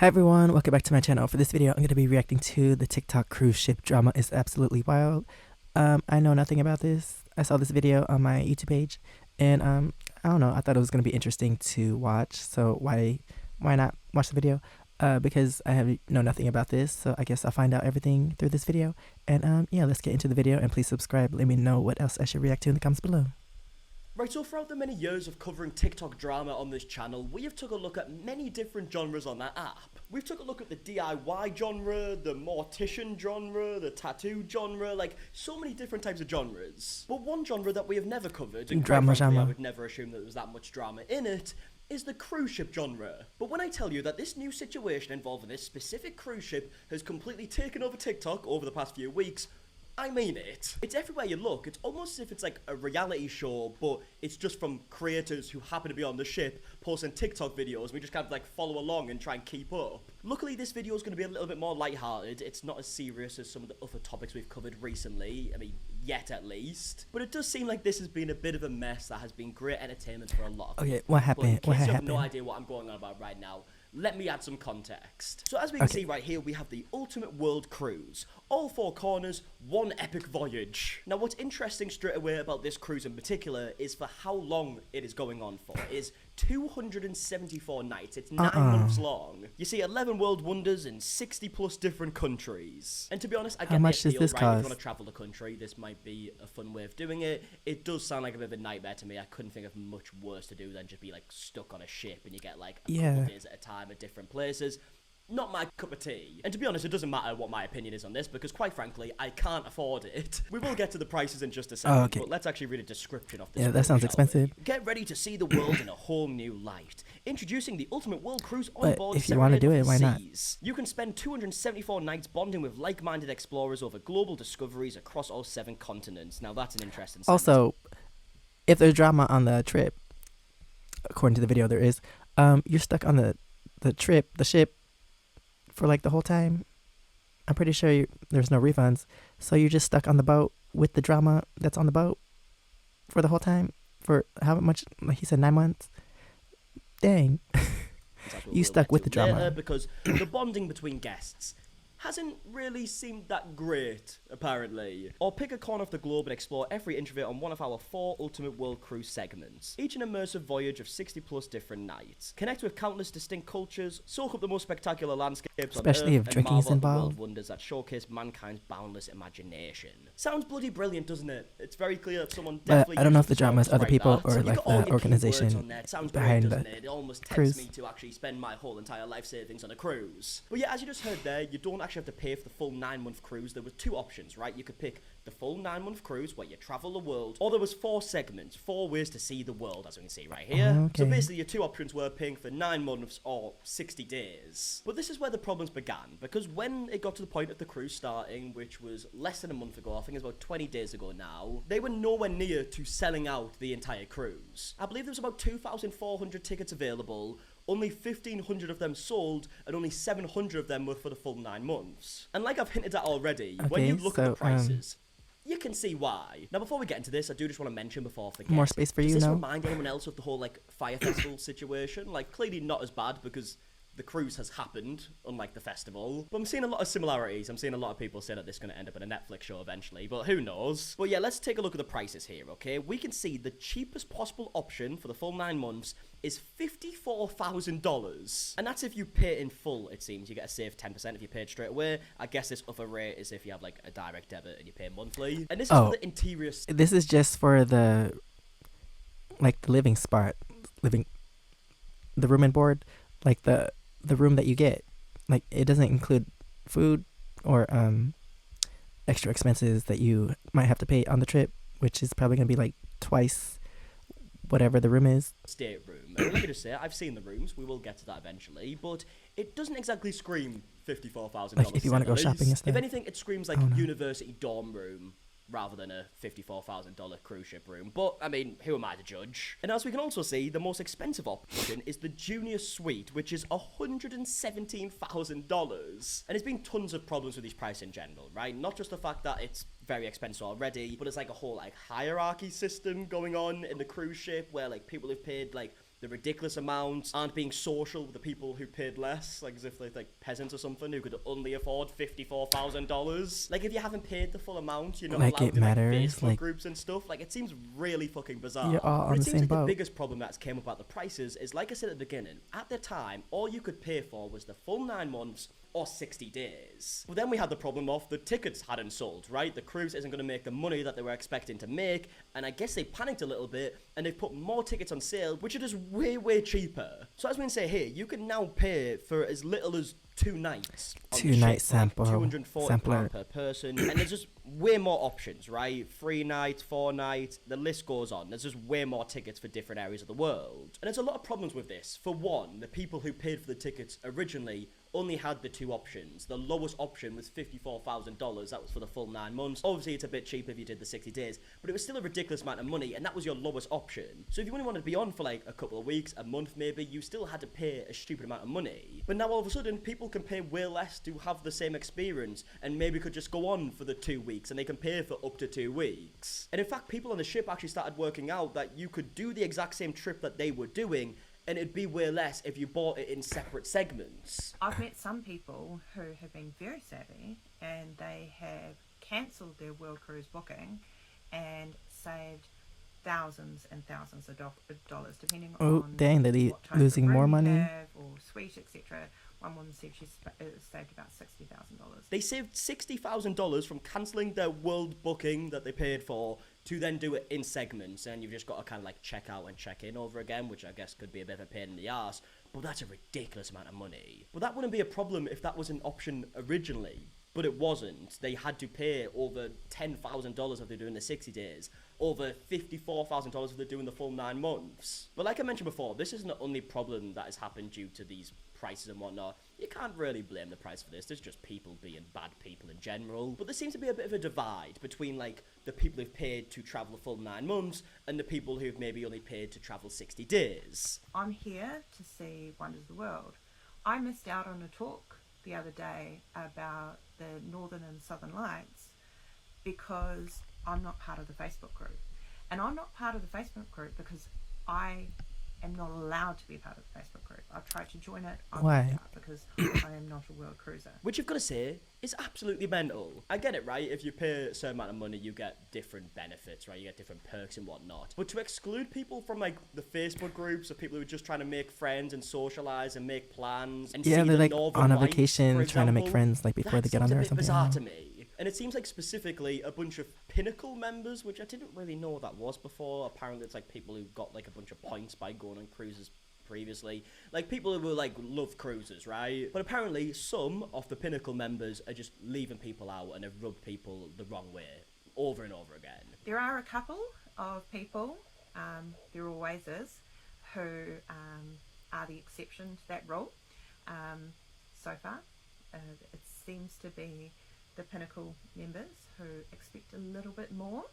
Hi everyone, welcome back to my channel. For this video, I'm going to be reacting to the TikTok cruise ship drama is absolutely wild. I know nothing about this. I saw this video on my YouTube page, and I don't know, I thought it was going to be interesting to watch, so why not watch the video? Because I know nothing about this, so I guess I'll find out everything through this video. And yeah, let's get into the video, and please subscribe. Let me know what else I should react to in the comments below. Right, so throughout the many years of covering TikTok drama on this channel, we have took a look at many different genres on that app. We've took a look at the DIY genre, the mortician genre, the tattoo genre, like so many different types of genres. But one genre that we have never covered, and quite frankly, I would never assume that there was that much drama in it, is the cruise ship genre. But when I tell you that this new situation involving this specific cruise ship has completely taken over TikTok over the past few weeks, I mean it. It's everywhere you look. It's almost as if it's like a reality show, but it's just from creators who happen to be on the ship posting TikTok videos. We just kind of like follow along and try and keep up. Luckily, this video is going to be a little bit more lighthearted. It's not as serious as some of the other topics we've covered recently. I mean, yet at least. But it does seem like this has been a bit of a mess that has been great entertainment for a lot of people. Okay, what happened? But in case you have no idea what I'm going on about right now, let me add some context. So as we can see right here, we have the ultimate world cruise. All four corners, one epic voyage. Now what's interesting straight away about this cruise in particular is for how long it is going on for. It is 274 nights. It's 9 months long. You see 11 world wonders in 60 plus different countries. And to be honest, I get how much does this right? cost? If you want to travel the country, this might be a fun way of doing it. It does sound like a bit of a nightmare to me. I couldn't think of much worse to do than just be like stuck on a ship and you get like a couple of days at a time at different places. Not my cup of tea. And to be honest, it doesn't matter what my opinion is on this because quite frankly, I can't afford it. We will get to the prices in just a second, but let's actually read a description of this. Yeah, that sounds expensive. Get ready to see the world in a whole new light. Introducing the ultimate world cruise on board. If you want to do it, why not? You can spend 274 nights bonding with like-minded explorers over global discoveries across all 7 continents. Now that's an interesting sentence. Also, if there's drama on the trip, according to the video there is, you're stuck on the ship, for like the whole time. I'm pretty sure there's no refunds, so you're just stuck on the boat with the drama that's on the boat for the whole time. For how much? Like he said, 9 months. Dang, you stuck with the drama. Because the bonding between guests hasn't really seemed that great, apparently. Or pick a corner of the globe and explore every inch of it on one of our 4 Ultimate World Cruise segments. Each an immersive voyage of 60 plus different nights. Connect with countless distinct cultures, soak up the most spectacular landscapes especially on if Earth, drinking is and marvel at the involved. world wonders that showcase mankind's boundless imagination. Sounds bloody brilliant, doesn't it? It's very clear that someone definitely I don't know if the drama is other people or like the organization behind the it almost cruise. tempts me to actually spend my whole entire life savings on a cruise. But yeah, as you just heard there, you don't actually have to pay for the full 9-month cruise. There were 2 options, right? You could pick the full 9-month cruise where you travel the world, or there was 4 segments, 4 ways to see the world, as we can see right here. So basically your 2 options were paying for 9 months or 60 days. But this is where the problems began, because when it got to the point of the cruise starting, which was less than a month ago, I think it's about 20 days ago now, they were nowhere near to selling out the entire cruise. I believe there was about 2,400 tickets available. Only 1,500 of them sold, and only 700 of them were for the full 9 months. And like I've hinted at already, when you look at the prices, you can see why. Now, before we get into this, I do just want to mention before I forget. More space for you now. Does this remind anyone else of the whole like Fire Festival situation? Like clearly not as bad because the cruise has happened, unlike the festival. But I'm seeing a lot of similarities. I'm seeing a lot of people say that this is going to end up in a Netflix show eventually, but who knows? But yeah, let's take a look at the prices here, okay? We can see the cheapest possible option for the full 9 months is $54,000. And that's if you pay in full, it seems. You get a save 10% if you paid straight away. I guess this other rate is if you have like a direct debit and you pay monthly. And this is for the interior. This is just for the living spot, the room and board, like the room that you get. Like it doesn't include food or extra expenses that you might have to pay on the trip, which is probably gonna be like twice whatever the room is. Stateroom. And let me just say, I've seen the rooms. We will get to that eventually, but it doesn't exactly scream $54,000. Like if you want to go shopping and stuff. If anything, it screams like university dorm room rather than a $54,000 cruise ship room. But, I mean, who am I to judge? And as we can also see, the most expensive option is the Junior Suite, which is $117,000. And there's been tons of problems with these prices in general, right? Not just the fact that it's very expensive already, but it's like a whole like hierarchy system going on in the cruise ship where like people have paid like the ridiculous amounts, aren't being social with the people who paid less, like as if they're like peasants or something who could only afford $54,000. Like if you haven't paid the full amount, you're not Like allowed it to matters, Facebook like groups and stuff. Like it seems really fucking bizarre. you're all But on it the seems same like the boat. biggest problem that's came about the prices is, like I said at the beginning, at the time, all you could pay for was the full 9 months or 60 days. But then we had the problem of the tickets hadn't sold, right? The cruise isn't going to make the money that they were expecting to make, and I guess they panicked a little bit, and they've put more tickets on sale, which are just way, way cheaper. So as we can say here, you can now pay for as little as 2 nights on the 2 night ship, for like sample, £240 sampler. per person, and there's just way more options, right? 3 nights, 4 nights, the list goes on. There's just way more tickets for different areas of the world. And there's a lot of problems with this. For one, the people who paid for the tickets originally only had the 2 options. The lowest option was $54,000. That was for the full 9 months. Obviously, it's a bit cheaper if you did the 60 days, but it was still a ridiculous amount of money, and that was your lowest option. So if you only wanted to be on for like a couple of weeks, a month maybe, you still had to pay a stupid amount of money. But now all of a sudden, people can pay way less to have the same experience, and maybe could just go on for the 2 weeks, and they can pay for up to 2 weeks. And in fact, people on the ship actually started working out that you could do the exact same trip that they were doing, and it'd be way less if you bought it in separate segments. I've met some people who have been very savvy and they have cancelled their world cruise booking and saved thousands and thousands of dollars, depending Oh, on dang, they're what type losing of room more you money. have or suite, etc. One woman said she saved about $60,000. They saved $60,000 from cancelling their world booking that they paid for to then do it in segments, and you've just got to kind of like check out and check in over again, which I guess could be a bit of a pain in the arse, but that's a ridiculous amount of money. But that wouldn't be a problem if that was an option originally, but it wasn't. They had to pay over $10,000 if they're doing the 60 days, over $54,000 if they're doing the full 9 months. But like I mentioned before, this isn't the only problem that has happened due to these prices and whatnot. You can't really blame the price for this. There's just people being bad people in general. But there seems to be a bit of a divide between like the people who've paid to travel a full 9 months and the people who've maybe only paid to travel 60 days. I'm here to see Wonders of the World. I missed out on a talk the other day about the Northern and Southern Lights because I'm not part of the Facebook group. And I'm not part of the Facebook group because I am not allowed to be part of the Facebook group. I've tried to join it. I'm Why? kicked out because I am not a world cruiser. Which you've got to say is absolutely mental. I get it, right? If you pay a certain amount of money, you get different benefits, right? You get different perks and whatnot. But to exclude people from like the Facebook groups of people who are just trying to make friends and socialize and make plans and Yeah, see they're the like Northern on a Lights, vacation for trying to make example, friends like before they get on there or that seems a bit something. bizarre I to don't know. me. And it seems like specifically a bunch of Pinnacle members, which I didn't really know what that was before. Apparently it's like people who got like a bunch of points by going on cruises previously. Like people who were like love cruises, right? But apparently some of the Pinnacle members are just leaving people out and have rubbed people the wrong way over and over again. There are a couple of people, there always is, who are the exception to that rule. So far, it seems to be the Pinnacle members who expect a little bit more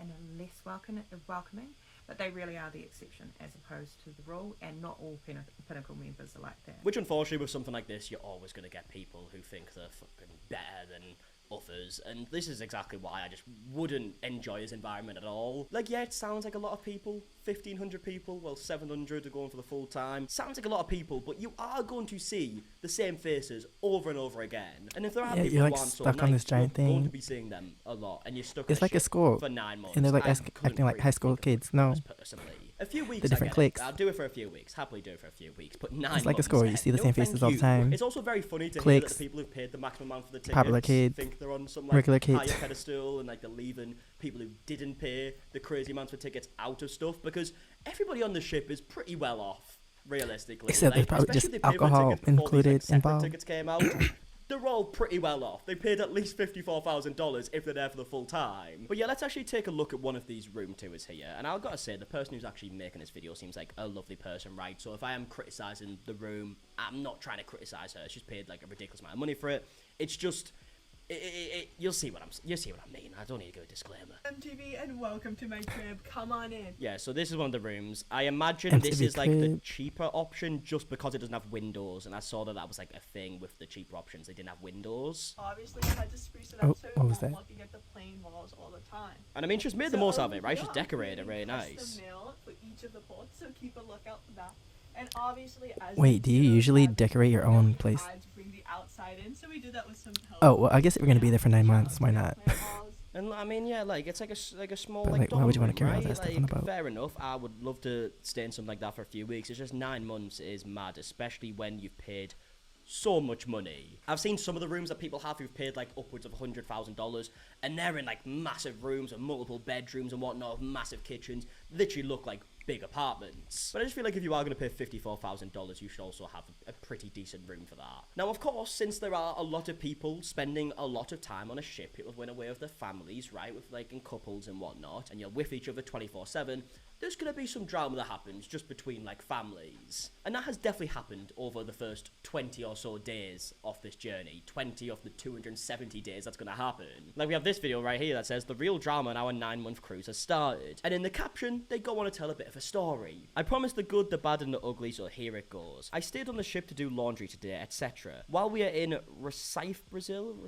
and are less welcoming, but they really are the exception as opposed to the rule, and not all Pinnacle members are like that. Which unfortunately with something like this, you're always going to get people who think they're fucking better than others, and this is exactly why I just wouldn't enjoy this environment at all. Like, yeah, it sounds like a lot of people, 1,500 people, well, 700 are going for the full time. Sounds like a lot of people, but you are going to see the same faces over and over again. And if there are Yeah, people you're who like aren't so stuck on nice, this giant you're going thing. to be seeing them a lot, and you're stuck It's on like a school, for 9 months. and they're like I acting couldn't like high school think of kids. No, us personally. A few weeks, the different I get it. cliques. I'll do it for a few weeks. Happily do it for a few weeks. But 9 months. It's like a school. You see the no, same thank faces all the you. time. It's also very funny to hear that Cliques. the people who've paid the maximum amount for the tickets Popular kids. think they're on some like Regular higher kids. pedestal, and like they're leaving people who didn't pay the crazy amounts for tickets out of stuff, because everybody on the ship is pretty well off, realistically. Except there's probably especially just if they paid for alcohol tickets before these, included separate involved. tickets came out. They're all pretty well off. They paid at least $54,000 if they're there for the full time. But yeah, let's actually take a look at one of these room tours here. And I've got to say, the person who's actually making this video seems like a lovely person, right? So if I am criticising the room, I'm not trying to criticise her. She's paid like a ridiculous amount of money for it. It's just, you'll see what I mean. I don't need to go disclaimer. MTV and welcome to my crib. Come on in. Yeah, so this is one of the rooms. I imagine MTV this is like the crib. cheaper option just because it doesn't have windows, and I saw that was like a thing with the cheaper options. They didn't have windows. Obviously, I had to spruce it up Oh, so what you're was not that? looking at the plain walls all the time. And I mean, she's made the most out of it, right? She's decorated it really nice. Custom mail for each of the pots, so keep a lookout for that. And obviously, as Wait, do you usually decorate your own place? To bring the outside in, so we did that with some help. Oh, well, I guess if we're gonna be there for 9 months, why not? And I mean, yeah, like it's like a small But, like like, why would you dorm wanna carry all room, that right? stuff on Like, the boat? fair enough. I would love to stay in something like that for a few weeks. It's just 9 months is mad, especially when you've paid so much money. I've seen some of the rooms that people have who've paid like upwards of $100,000, and they're in like massive rooms with multiple bedrooms and whatnot, massive kitchens, literally look like big apartments. But I just feel like if you are going to pay $54,000, you should also have a pretty decent room for that. Now, of course, since there are a lot of people spending a lot of time on a ship, people went away with their families, right, with like in couples and whatnot, and you're with each other 24/7, there's going to be some drama that happens just between like families. And that has definitely happened over the first 20 or so days of this journey. 20 of the 270 days that's going to happen. Like we have this video right here that says the real drama on our 9-month cruise has started. And in the caption, they go on to tell a bit of a story. I promised the good, the bad and the ugly, so here it goes. I stayed on the ship to do laundry today, etc. While we are in Recife, Brazil,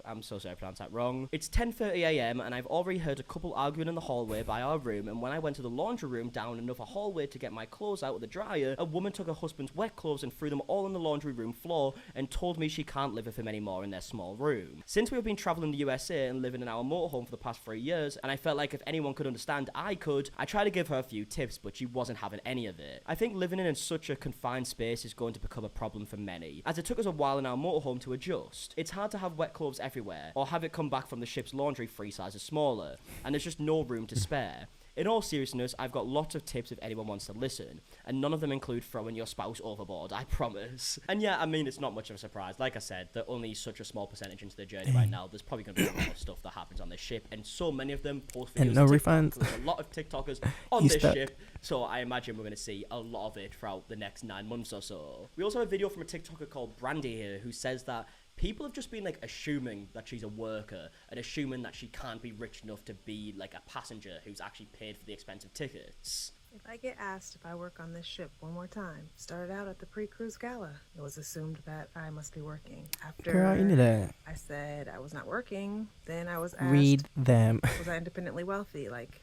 I'm so sorry I pronounced that wrong. It's 10:30 a.m. and I've already heard a couple arguing in the hallway by our room, and when I went to the laundry room down another hallway to get my clothes out of the dryer, a woman took her husband's wet clothes and threw them all on the laundry room floor and told me she can't live with him anymore in their small room. Since we have been traveling the USA and living in our motorhome for the past 3 years, and I felt like if anyone could understand, I could, I tried to give her a few tips, but she wasn't having any of it. I think living in such a confined space is going to become a problem for many, as it took us a while in our motorhome to adjust. It's hard to have wet clothes everywhere, or have it come back from the ship's laundry 3 sizes smaller, and there's just no room to spare. In all seriousness, I've got lots of tips if anyone wants to listen, and none of them include throwing your spouse overboard, I promise. And yeah, I mean, it's not much of a surprise. Like I said, they're only such a small percentage into their journey right now. There's probably going to be a lot of stuff that happens on this ship, and so many of them post videos And no on TikTok. refunds. There's a lot of TikTokers on You this stuck. ship, so I imagine we're going to see a lot of it throughout the next 9 months or so. We also have a video from a TikToker called Brandy here, who says that people have just been like assuming that she's a worker and assuming that she can't be rich enough to be like a passenger who's actually paid for the expensive tickets. If I get asked if I work on this ship one more time, started out at the pre-cruise gala, it was assumed that I must be working. After Girl, you need to I said I was not working, then I was asked, read them. was I independently wealthy? Like,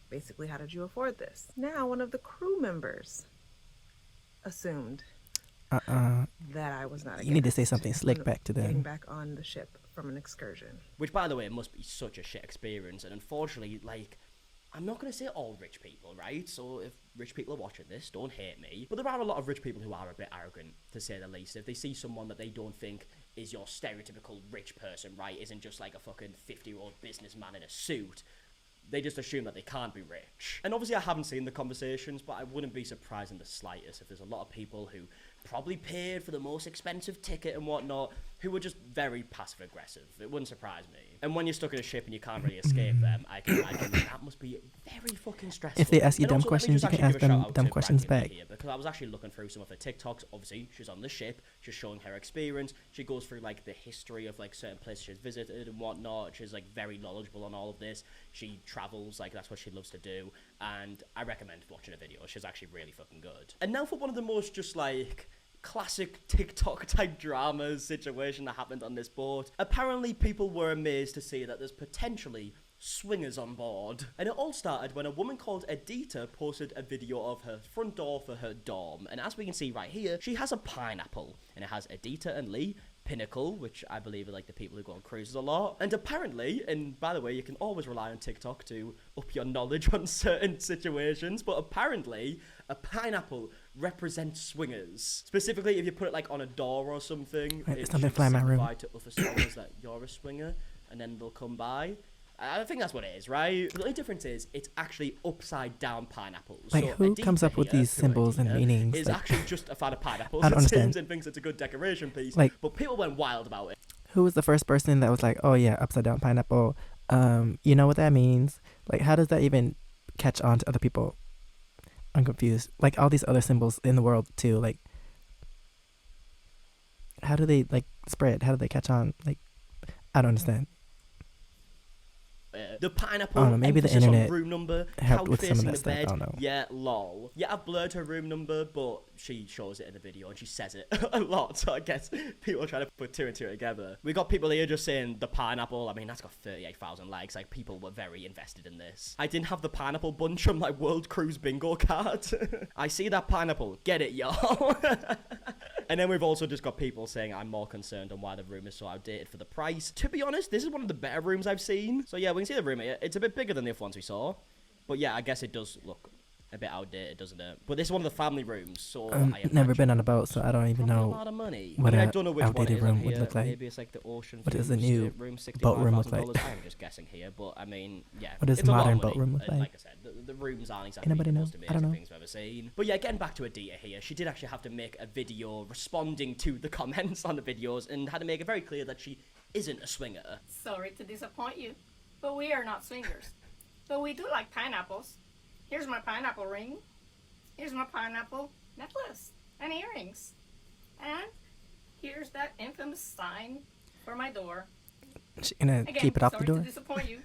basically, how did you afford this? Now, one of the crew members assumed that I was not a You need to say guest something slick when back to getting them. back on the ship from an excursion. Which, by the way, must be such a shit experience. And unfortunately, like, I'm not going to say all rich people, right? So if rich people are watching this, don't hate me. But there are a lot of rich people who are a bit arrogant, to say the least. If they see someone that they don't think is your stereotypical rich person, right, isn't just like a fucking 50-year-old businessman in a suit, they just assume that they can't be rich. And obviously I haven't seen the conversations, but I wouldn't be surprised in the slightest if there's a lot of people who probably paid for the most expensive ticket and whatnot, who were just very passive aggressive. It wouldn't surprise me. And when you're stuck in a ship and you can't really escape them, I can imagine that must be very fucking stressful. If they ask you And dumb also, let me questions, just you can actually ask give a them shout out dumb to questions Brandy back. here, because I was actually looking through some of her TikToks. Obviously, she's on the ship, she's showing her experience. She goes through like the history of like certain places she's visited and whatnot. She's like very knowledgeable on all of this. She travels, like that's what she loves to do, and I recommend watching a video. She's actually really fucking good. And now for one of the most just like classic TikTok type dramas situation that happened on this boat. Apparently people were amazed to see that there's potentially swingers on board. And it all started when a woman called Edita posted a video of her front door for her dorm. And as we can see right here, she has a pineapple. And it has Edita and Lee, Pinnacle, which I believe are like the people who go on cruises a lot. And apparently, and by the way, you can always rely on TikTok to up your knowledge on certain situations, but apparently a pineapple represents swingers. Specifically, if you put it like on a door or something, Right, it something should fly in my room. signify to other swingers that you're a swinger, and then they'll come by. I think that's what it is, right? But the only difference is it's actually upside down pineapples. Like, So who Edita comes up with here, these who symbols and Edita meanings? is Like, actually just a fan of pineapples. I don't It seems understand. and thinks it's a good decoration piece. Like- but people went wild about it. who was the first person that was like, oh yeah, upside down pineapple? You know what that means? Like, how does that even catch on to other people? I'm confused. Like, all these other symbols in the world too. Like, how do they like spread? How do they catch on? Like, I don't understand. The pineapple, I don't know, maybe the emphasis on internet room number, helped couch with some of facing that the stuff, I bed. don't know. Yeah, lol. Yeah, I've blurred her room number, but she shows it in the video and she says it a lot. So I guess people are trying to put two and two together. We got people here just saying the pineapple. I mean, that's got 38,000 likes. Like, people were very invested in this. I didn't have the pineapple bunch from my World Cruise bingo card. I see that pineapple. Get it, y'all. And then we've also just got people saying I'm more concerned on why the room is so outdated for the price. To be honest, this is one of the better rooms I've seen. So yeah, we can see the room here. It's a bit bigger than the other ones we saw. But yeah, I guess it does look a bit outdated, doesn't it? But this is one of the family rooms, so I've never been on a boat, so I don't even probably a know lot of money. what I an don't know which one it outdated is on room would here. look like. Maybe it's like the ocean. What does a views, new room boat room look like? I'm just guessing here, but I mean, yeah. What does it's a lot of modern money. boat room look like? Like I said, the rooms aren't exactly Anybody the know? most I don't amazing know. things I've ever seen. But yeah, getting back to Adita here, she did actually have to make a video responding to the comments on the videos and had to make it very clear that she isn't a swinger. Sorry to disappoint you, but we are not swingers. But we do like pineapples. Here's my pineapple ring. Here's my pineapple necklace and earrings. And here's that infamous sign for my door. She gonna Again, keep it off the sorry door? to disappoint you.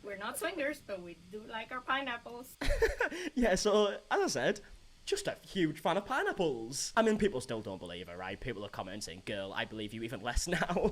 We're not swingers, but we do like our pineapples. Yeah, so as I said, just a huge fan of pineapples. I mean, people still don't believe her, right? People are commenting saying, girl, I believe you even less now.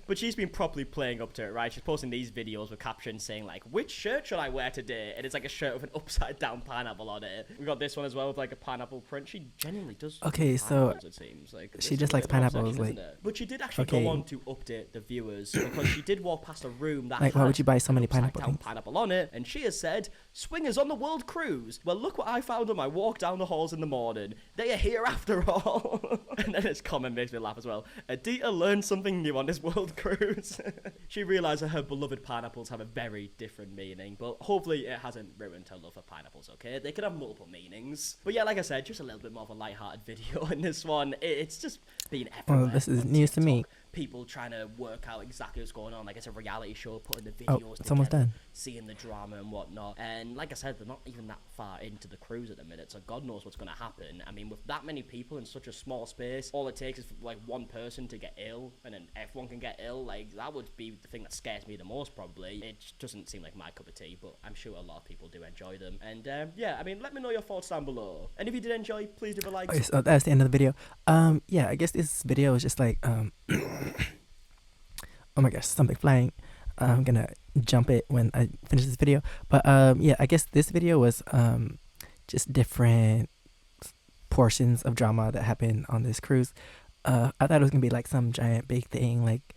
But she's been properly playing up to it, right? She's posting these videos with captions saying, like, which shirt should I wear today? And it's like a shirt with an upside down pineapple on it. We got this one as well with like a pineapple print. She genuinely does. Okay, so it seems like she it's just a likes bit of an pineapples, obsession, like- isn't it? But she did actually Okay. go on to update the viewers because she did walk past a room that Like, why had would you buy so an many upside pineapple down things? pineapple on it, and she has said, swingers on the world cruise. Well, look what I found on my walk down the halls in the morning. They are here after all. And then his comment makes me laugh as well. Adita learned something new on this world cruise. She realised that her beloved pineapples have a very different meaning, but hopefully it hasn't ruined her love for pineapples, okay? They could have multiple meanings. But yeah, like I said, just a little bit more of a light-hearted video in this one. It's just been everywhere. Well, this is on news to me. TikTok. People trying to work out exactly what's going on. Like, it's a reality show, putting the Oh, videos it's almost together, done. seeing the drama and whatnot. And like I said, they're not even that far into the cruise at the minute, so God knows what's going to happen. I mean, with that many people in such a small space, all it takes is for, like, one person to get ill, and then everyone can get ill. Like, that would be the thing that scares me the most, probably. It just doesn't seem like my cup of tea, but I'm sure a lot of people do enjoy them. And yeah, I mean, let me know your thoughts down below. And if you did enjoy, please leave a like. Okay, so that's the end of the video. Yeah, I guess this video is just like oh my gosh, something flying. I'm gonna jump it when I finish this video. But yeah, I guess this video was just different portions of drama that happened on this cruise. I thought it was gonna be like some giant big thing, like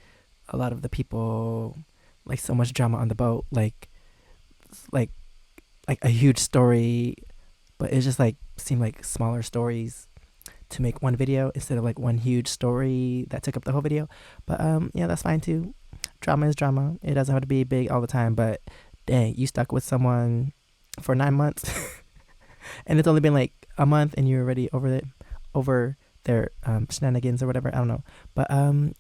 a lot of the people, like so much drama on the boat, like a huge story, but it just like seemed like smaller stories to make one video instead of like one huge story that took up the whole video. But yeah, that's fine too. Drama is drama. It doesn't have to be big all the time, but dang, you stuck with someone for 9 months and it's only been like a month and you're already over their shenanigans or whatever. I don't know. But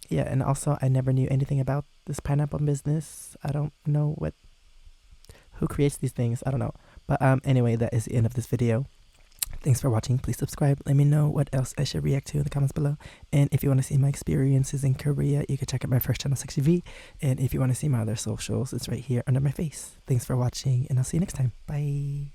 yeah, and also I never knew anything about this pineapple business. I don't know who creates these things. I don't know. But anyway, that is the end of this video. Thanks for watching. Please subscribe. Let me know what else I should react to in the comments below. And if you want to see my experiences in Korea, you can check out my first channel, SEKSHI. And if you want to see my other socials, it's right here under my face. Thanks for watching, and I'll see you next time. Bye.